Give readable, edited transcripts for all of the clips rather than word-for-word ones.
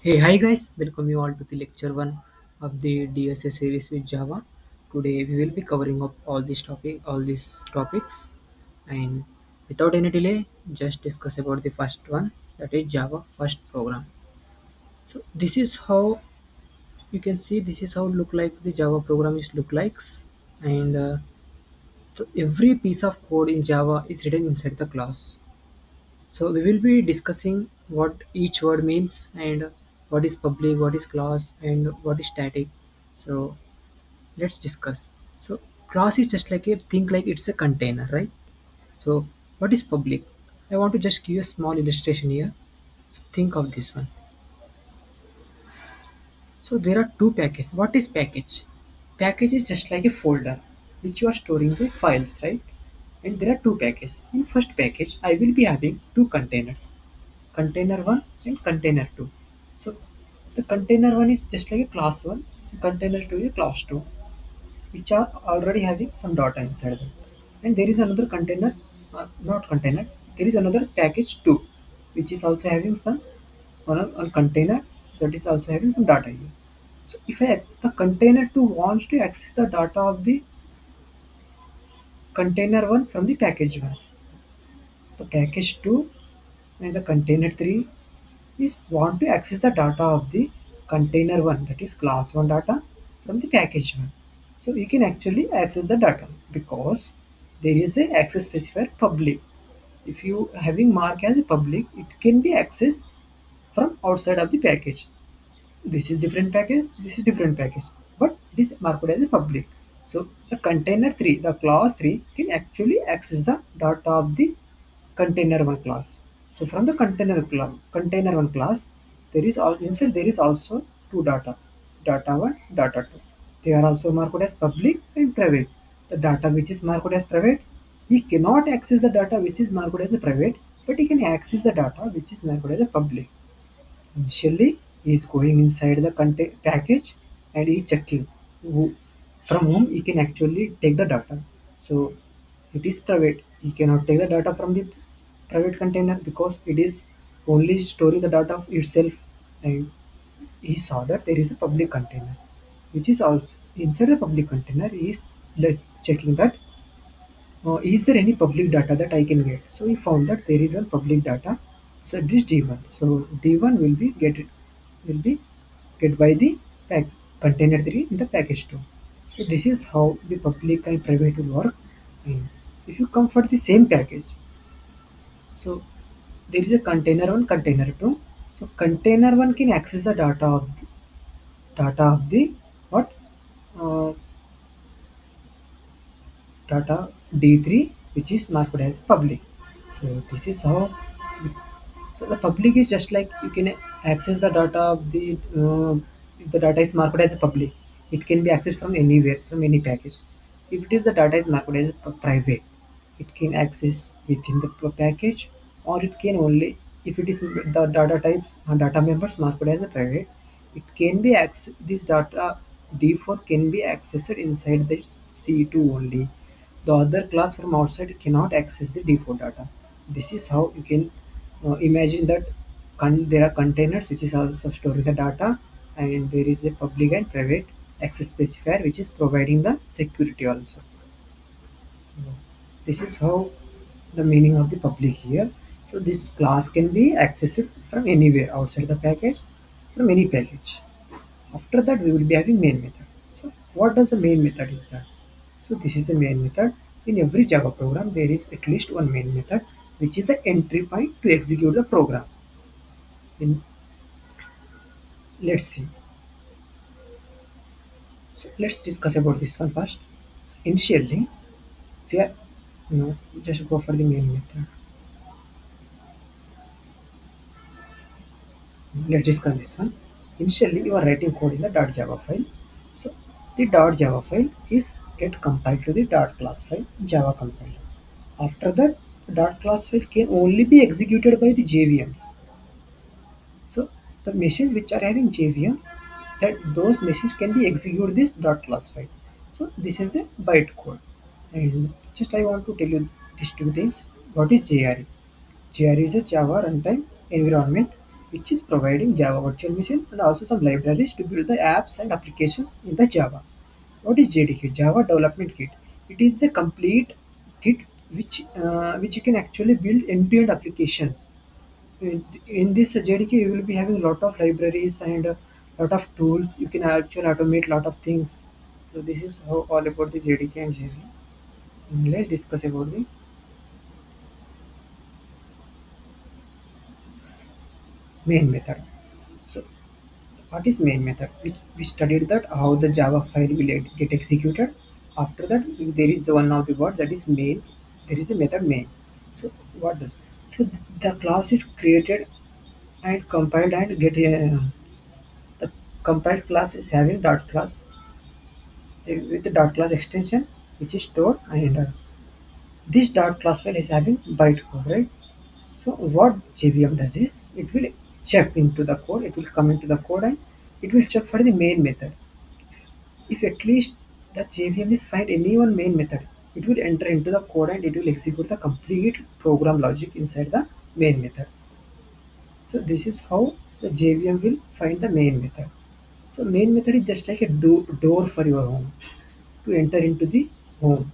Hey, hi guys, welcome you all to the lecture 1 of the DSA series with Java. Today we will be covering up all these topics, and without any delay, just discuss about the first one, that is Java first program. So this is how you can see, this is how look like the Java program is look likes, and so every piece of code in Java is written inside the class. So we will be discussing what each word means and what is public, what is class, and what is static. So let's discuss. So class is just like a think like it's a container, right? So what is public? I want to just give you a small illustration here. So think of this one. So there are two packages. What is package? Package is just like a folder which you are storing the files, right? And there are two packages. In first package, I will be having two containers, container 1 and container 2. So the container 1 is just like a class 1, container 2 is a class 2, which are already having some data inside them. And there is another container, not container, there is another package 2, which is also having some on container that is also having some data here. So if the container 2 wants to access the data of the container 1 from the package 1, the package 2 and the container 3 is want to access the data of the container 1, that is class 1 data from the package 1. So you can actually access the data because there is a access specifier public. If you having mark as a public, it can be accessed from outside of the package. This is different package, this is different package, but it is marked as a public. So the container 3, the class 3 can actually access the data of the container 1 class. So from the container 1 class, there is all inside there is also two data, data 1, data 2. They are also marked as public and private. The data which is marked as private, he cannot access the data which is marked as a private, but he can access the data which is marked as a public. Initially, he is going inside the package and he is checking who, from whom he can actually take the data. So it is private. He cannot take the data from the private container because it is only storing the data of itself. And he saw that there is a public container, which is also inside the public container. He is like checking that is there any public data that I can get? So we found that there is a public data. So this D1. So D1 will be get by the pack container 3 in the package 2. So this is how the public and private will work. And if you come for the same package, so there is a container 1, container 2. So container 1 can access the data of the what uh, data D3, which is marked as public. So this is how. So the public is just like you can access the data of the if the data is marked as a public, it can be accessed from anywhere from any package. If it is the data is marked as private, it can access within the package, or it can only if it is the data types and data members marked as a private, it can be access this data D4 can be accessed inside the C2 only. The other class from outside cannot access the D4 data. This is how you can imagine that there are containers which is also storing the data, and there is a public and private access specifier which is providing the security also. So this is how the meaning of the public here. So this class can be accessed from anywhere outside the package, from any package. After that we will be having main method. So what does the main method is that? So this is a main method. In every Java program there is at least one main method which is an entry point to execute the program. In let's see. So let's discuss about this one first. So initially we are just go for the main method. Let's discuss this one. Initially you are writing code in the .java file. So the .java file is get compiled to the .class file Java compiler. After that, the .class file can only be executed by the JVMs. So the machines which are having JVMs, that those machines can be execute this .class file. So this is a bytecode. And just I want to tell you these two things. What is JRE? JRE is a Java runtime environment. which is providing Java virtual machine and also some libraries to build the apps and applications in the Java. What is JDK? Java Development Kit. It is a complete kit which you can actually build end-to-end applications. In this JDK, you will be having a lot of libraries and a lot of tools. You can actually automate a lot of things. So this is how all about the JDK and JVM. Let's discuss about the main method. So what is main method? We studied that how the Java file will get executed. After that, there is one of the word that is main. There is a method main. So what does? So the class is created and compiled and get the compiled class is having dot class with the dot class extension which is stored and this dot class file is having bytecode, right? So what JVM does is it will check into the code, it will come into the code and it will check for the main method. If at least the JVM is find any one main method, it will enter into the code and it will execute the complete program logic inside the main method. So this is how the JVM will find the main method. So main method is just like a door for your home to enter into the home.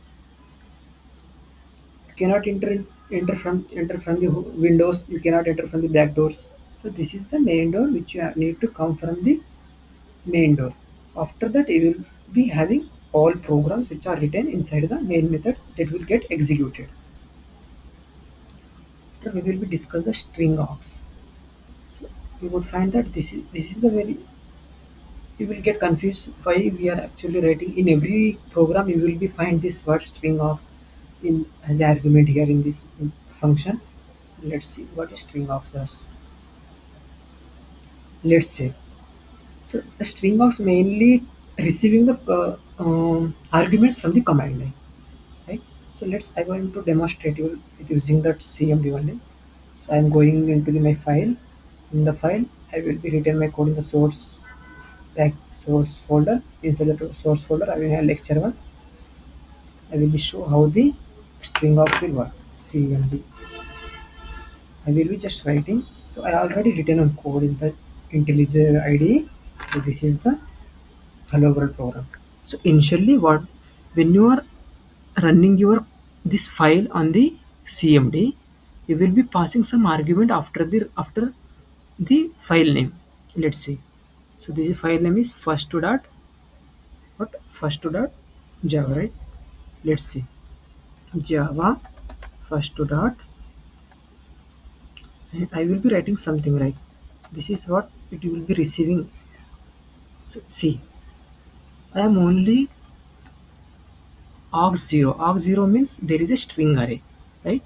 You cannot enter from the windows. You cannot enter from the back doors. So this is the main door which you need to come from the main door. After that, you will be having all programs which are written inside the main method that will get executed. After we will be discuss the string args. So you would find that this is a very you will get confused why we are actually writing in every program you will be find this word string args in as an argument here in this function. Let's see what is string args is. Let's say so the string args mainly receiving the arguments from the command line, right? So let's I want to demonstrate you with using that cmd only. So I'm going into my file. In the file I will be written my code in the source folder. Inside the source folder I will have lecture 1. I will be show how the string of will work. CMD. I will be just writing. So I already written on code in the IntelliJ IDE. So this is the hello world program. So initially what when you are running your this file on the CMD, you will be passing some argument after the file name. Let's see. So this file name is first to dot what first to dot Java, right? Let's see. Java first to dot and I will be writing something like this is what it will be receiving. So see, I am only arg0. Arg0 means there is a string array, right?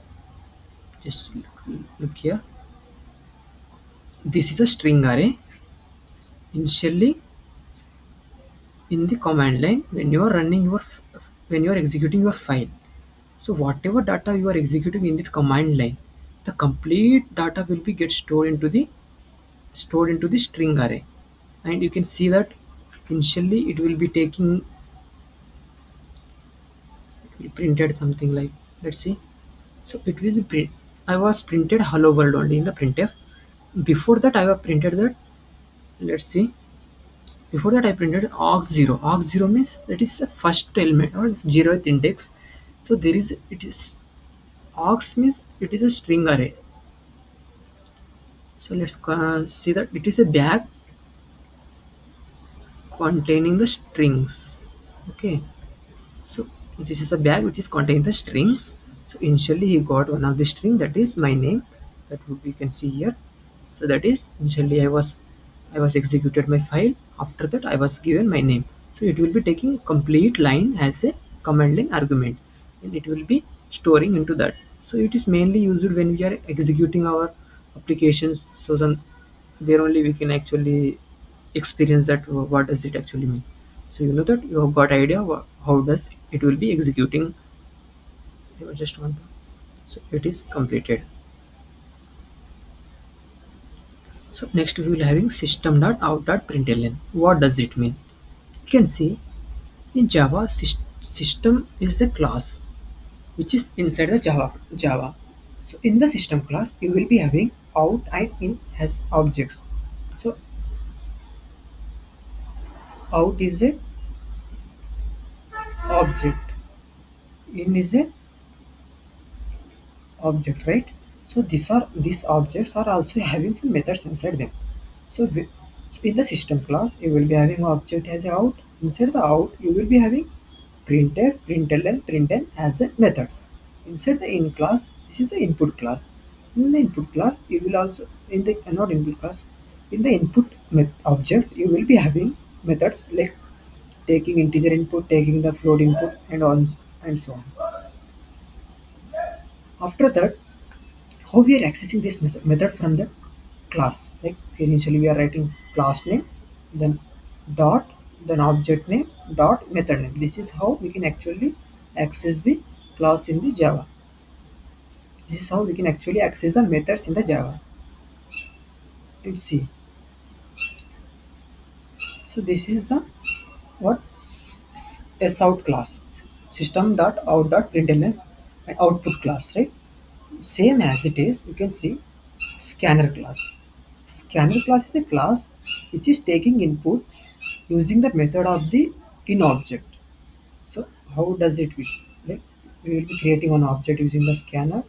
Just look here. This is a string array. Initially, in the command line, when you are running when you are executing your file, so whatever data you are executing in the command line, the complete data will be get stored into the string array, and you can see that initially it will be taking we printed something like let's see. So it was print. I was printed hello world only in the printf. Before that I have printed that let's see. Before that I printed arg0. Arg0 means that is the first element or 0th index. So there is it is args means it is a string array. So let's see that it is a bag containing the strings. Okay. So this is a bag which is containing the strings. So initially he got one of the string that is my name that would you can see here. So that is initially I was executed my file. After that I was given my name. So it will be taking complete line as a command line argument and it will be storing into that. So it is mainly used when we are executing our applications. So then there only we can actually experience that what does it actually mean. So you know that you have got idea how does it will be executing. So I just want to so it is completed. So next we will having system.out.println. What does it mean? You can see in Java system is a class which is inside the Java. So in the system class you will be having out and in as objects. So out is a object, in is a object, right? So these objects are also having some methods inside them. So, so in the system class you will be having object as a out. Inside the out you will be having printf, println, println as a methods. Inside the in class, this is the input class. In the input class you will also, in the not input class, in the input object you will be having methods like taking integer input, taking the float input, and on and so on. After that, how we are accessing this method from the class, like initially we are writing class name, then dot, then object name, dot method name. This is how we can actually access the class in the Java. This is how we can actually access the methods in the Java. Let's see. So this is the what sout class, system dot out dot println and output class, right? Same as it is, you can see scanner class. Scanner class is a class which is taking input using the method of the in object. So how does it be? Like we will be creating an object using the scanner.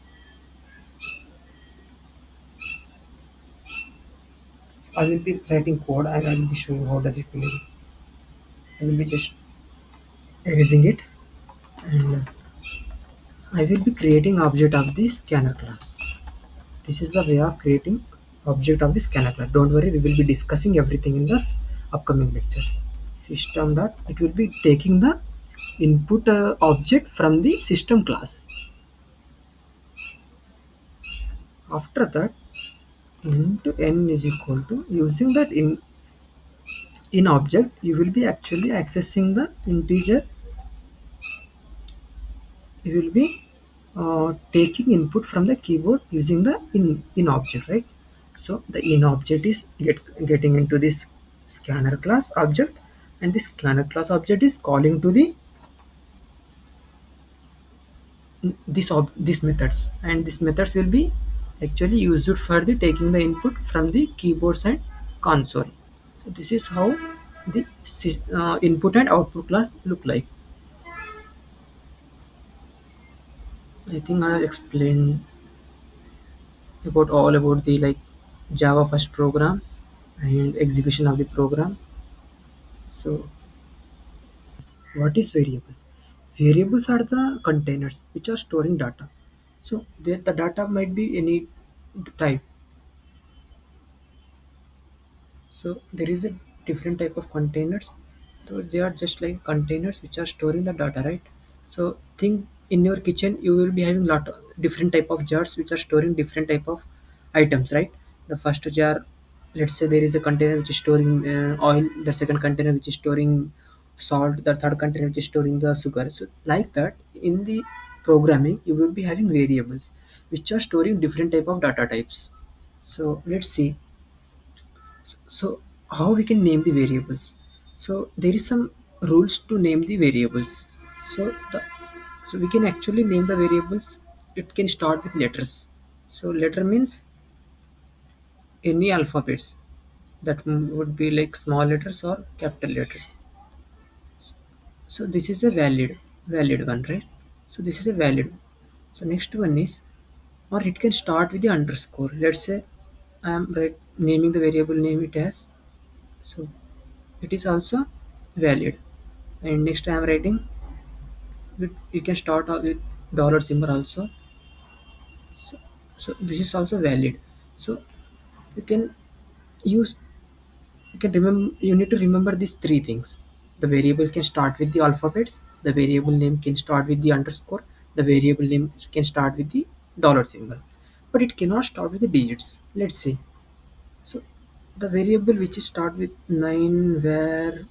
I will be writing code and I will be showing how does it will. I will be just erasing it, and I will be creating object of the scanner class. This is the way of creating object of the scanner class. Don't worry, we will be discussing everything in the upcoming lecture. System dot, it will be taking the input object from the system class. After that, into n is equal to, using that in object you will be actually accessing the integer. You will be taking input from the keyboard using the in object, right? So the in object is getting into this scanner class object, and this scanner class object is calling to the this methods, and these methods will be actually used for the taking the input from the keyboards and console. So this is how the input and output class look like. I think I have explained about all about the like Java first program and execution of the program. So what is variables? Variables are the containers which are storing data. So the data might be any type. So there is a different type of containers. So they are just like containers which are storing the data, right? So think in your kitchen you will be having lot of different type of jars which are storing different type of items, right? The first jar, let's say there is a container which is storing oil. The second container which is storing salt. The third container which is storing the sugar. So like that, in the programming you will be having variables which are storing different type of data types. So let's see. So how we can name the variables? So there is some rules to name the variables. So the so we can actually name the variables. It can start with letters. So letter means any alphabets that would be like small letters or capital letters. So this is a valid one, right? So this is a valid. So next one is, or it can start with the underscore. Let's say I am naming the variable name it as. So it is also valid. And next I am writing with, you can start out with dollar symbol also. So, so this is also valid. So you can use, you can remember, you need to remember these three things. The variables can start with the alphabets, the variable name can start with the underscore, the variable name can start with the dollar symbol, but it cannot start with the digits. Let's see. So the variable which is start with 9 where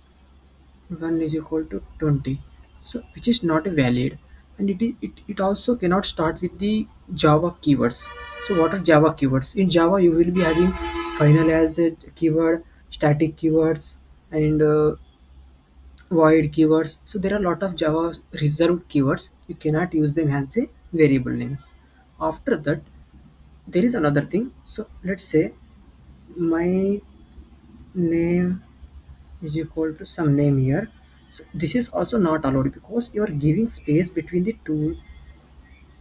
1 is equal to 20, so which is not a valid, and it also cannot start with the Java keywords. So what are Java keywords? In Java you will be having final as a keyword, static keywords, and void keywords. So there are a lot of Java reserved keywords, you cannot use them as a variable names. After that, there is another thing. So let's say my name is equal to some name here. So this is also not allowed because you are giving space between the two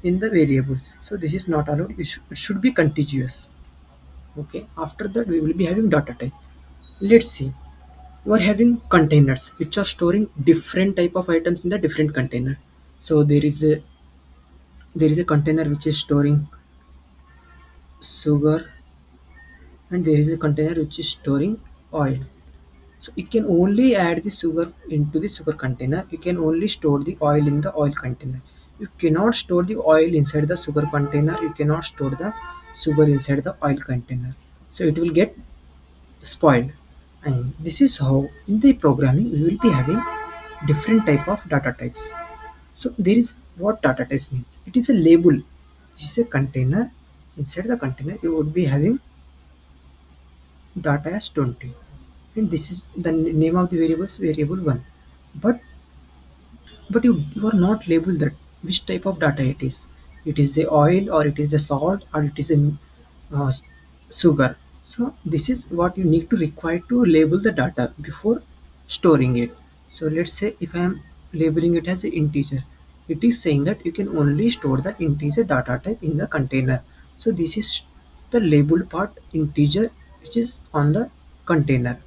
in the variables. So this is not allowed. It should be contiguous. Okay. After that, we will be having data type. Let's see. You are having containers which are storing different type of items in the different container. So there is a container which is storing sugar, and there is a container which is storing oil. So you can only add the sugar into the sugar container. You can only store the oil in the oil container. You cannot store the oil inside the sugar container. You cannot store the sugar inside the oil container. So it will get spoiled. And this is how in the programming we will be having different type of data types. So there is what data types means. It is a label. This is a container. Inside the container you would be having data as 20, and this is the name of the variables variable 1. But you are not labeled that which type of data it is a oil or it is a salt or it is a uh, sugar. So this is what you need to require to label the data before storing it. So let's say if I am labeling it as an integer, it is saying that you can only store the integer data type in the container. So this is the labeled part integer which is on the container.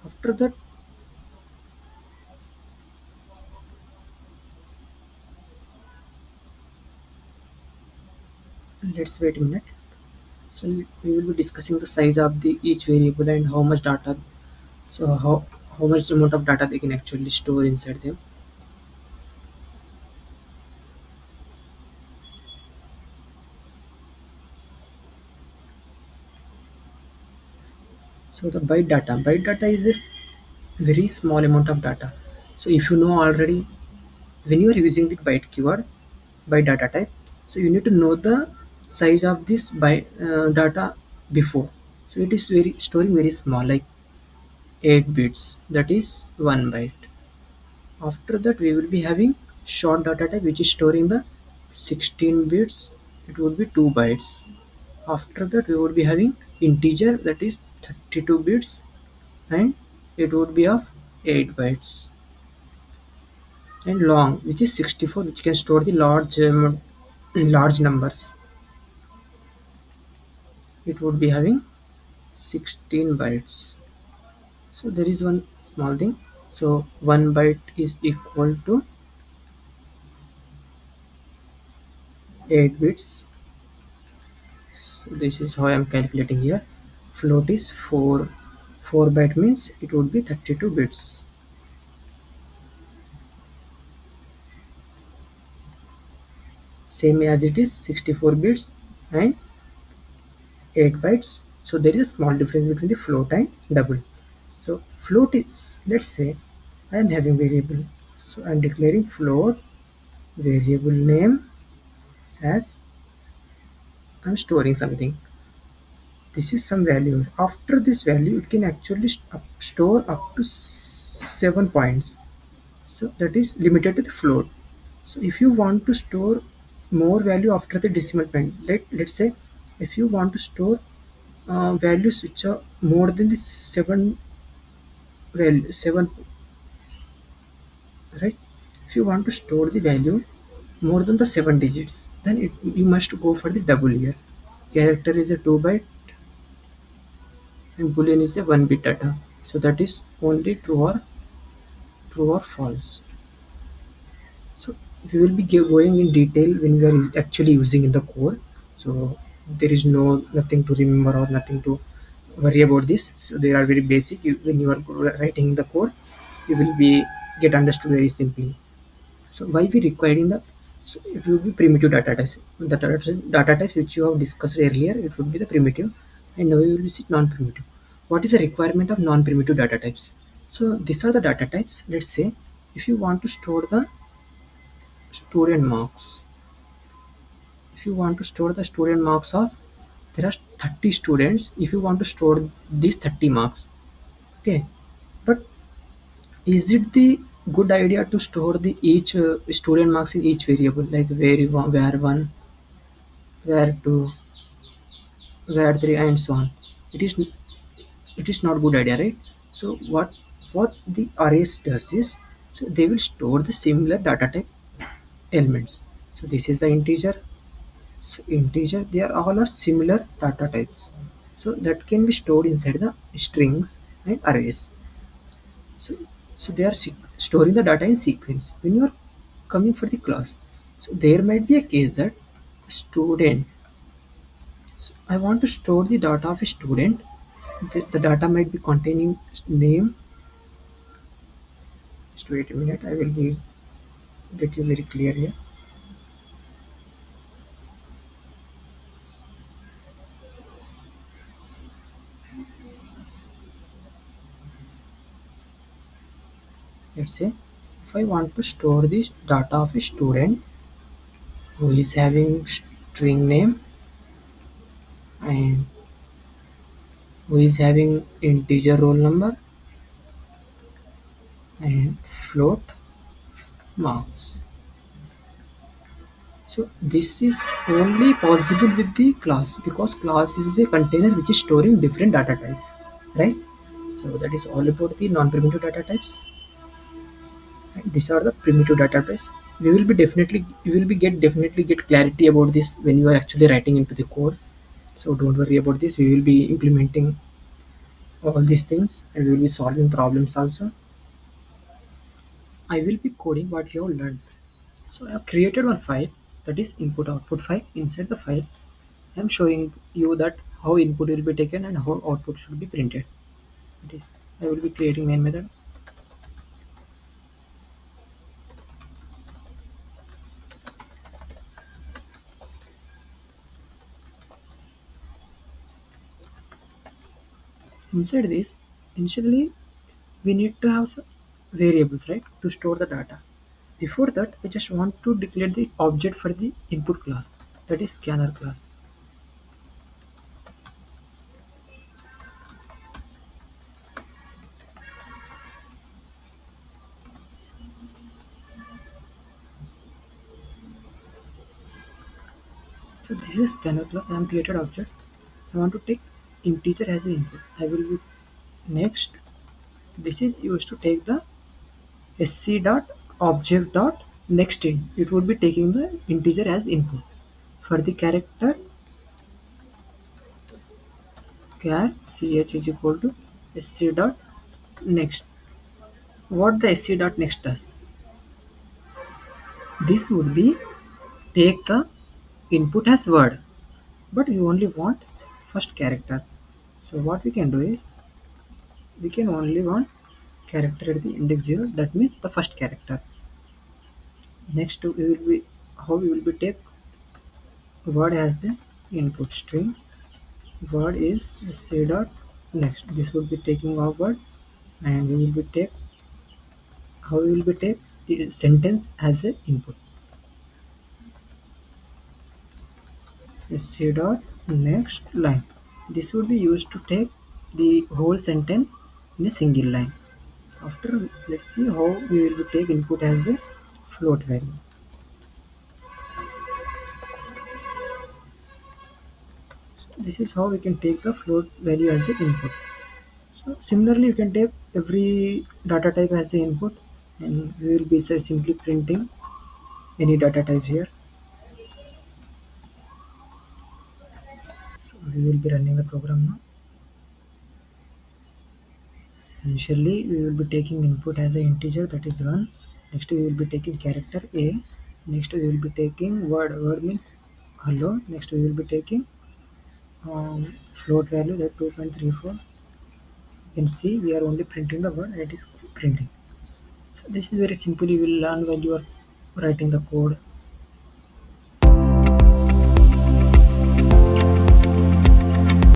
After that, let's wait a minute. So we will be discussing the size of the each variable and how much data. So how much amount of data they can actually store inside them. So the byte data is this very small amount of data. So if you know already when you are using the byte keyword, byte data type, so you need to know the size of this byte data before. So it is very storing very small, like 8 bits. That is 1 byte. After that, we will be having short data type which is storing the 16 bits. It would be 2 bytes. After that, we would be having integer that is 32 bits, and it would be of 8 bytes. And long which is 64, which can store the large numbers. It would be having 16 bytes. So there is one small thing. So 1 byte is equal to 8 bits. So this is how I am calculating here. Float is 4 byte means it would be 32 bits, same as it is 64 bits and 8 bytes. So there is a small difference between the float and double. So float is, let's say I am having variable, so I am declaring float variable name as I am storing something. This is some value. After this value it can actually store up to 7 points. So that is limited to the float. So if you want to store more value after the decimal point, let's say if you want to store values which are more than the 7, right? If you want to store the value more than the 7 digits, then you must go for the double here. Character is a 2 byte and boolean is a 1 bit data. So that is only true or false. So we will be going in detail when we are actually using in the code. So there is nothing to remember or nothing to worry about this. So they are very basic. When you are writing the code, you will be get understood very simply. So why we requiring the, so it will be primitive data types. The data types which you have discussed earlier, it would be the primitive, and now you will see non-primitive. What is the requirement of non-primitive data types? So these are the data types. Let's say if you want to store the student marks, if you want to store the student marks of, there are 30 students. If you want to store these 30 marks, okay, but is it the good idea to store the each student marks in each variable, like where one, where 2, where 3, and so on. It is not good idea, right? So what the arrays does is, so they will store the similar data type elements. So this is the integer. So integer, they are all are similar data types, so that can be stored inside the strings and arrays. So so they are storing the data in sequence when you are coming for the class. So there might be a case that student, so I want to store the data of a student. The data might be containing name. Just wait a minute, I will be get you very clear here. Let's say if I want to store the data of a student who is having string name and who is having integer roll number and float marks. So this is only possible with the class, because class is a container which is storing different data types, right? So that is all about the non-primitive data types. And these are the primitive data types. We will be definitely, you will be definitely get clarity about this when you are actually writing into the code. So don't worry about this. We will be implementing all these things and we will be solving problems also. I will be coding what you have learned. So I have created one file, that is input output file. Inside the file I am showing you that how input will be taken and how output should be printed. It is, I will be creating main method. Inside this, initially we need to have some variables, right, to store the data. Before that, I just want to declare the object for the input class, that is scanner class. So this is scanner class. I am created object. I want to take integer as an input. I will be next. This is used to take the sc dot object dot next in. It would be taking the integer as input. For the character, char ch is equal to sc dot next. What the sc dot next does? This would be take the input as word, but we only want first character. So what we can do is, we can only want character at the index 0, that means the first character. Next we will be, how we will be take word as the input string. Word is sc dot next. This will be taking our word, and we will be take, how we will be take the sentence as a input. sc dot next line. This would be used to take the whole sentence in a single line. After, let's see how we will be take input as a float value. So this is how we can take the float value as a input. So similarly, you can take every data type as a input, and we will be simply printing any data type here. So we will be running the program now. Initially, we will be taking input as an integer, that is 1. Next, we will be taking character A. Next, we will be taking word. Word means hello. Next, we will be taking float value, that 2.34. You can see we are only printing the word, and it is printing. So this is very simple. You will learn while you are writing the code.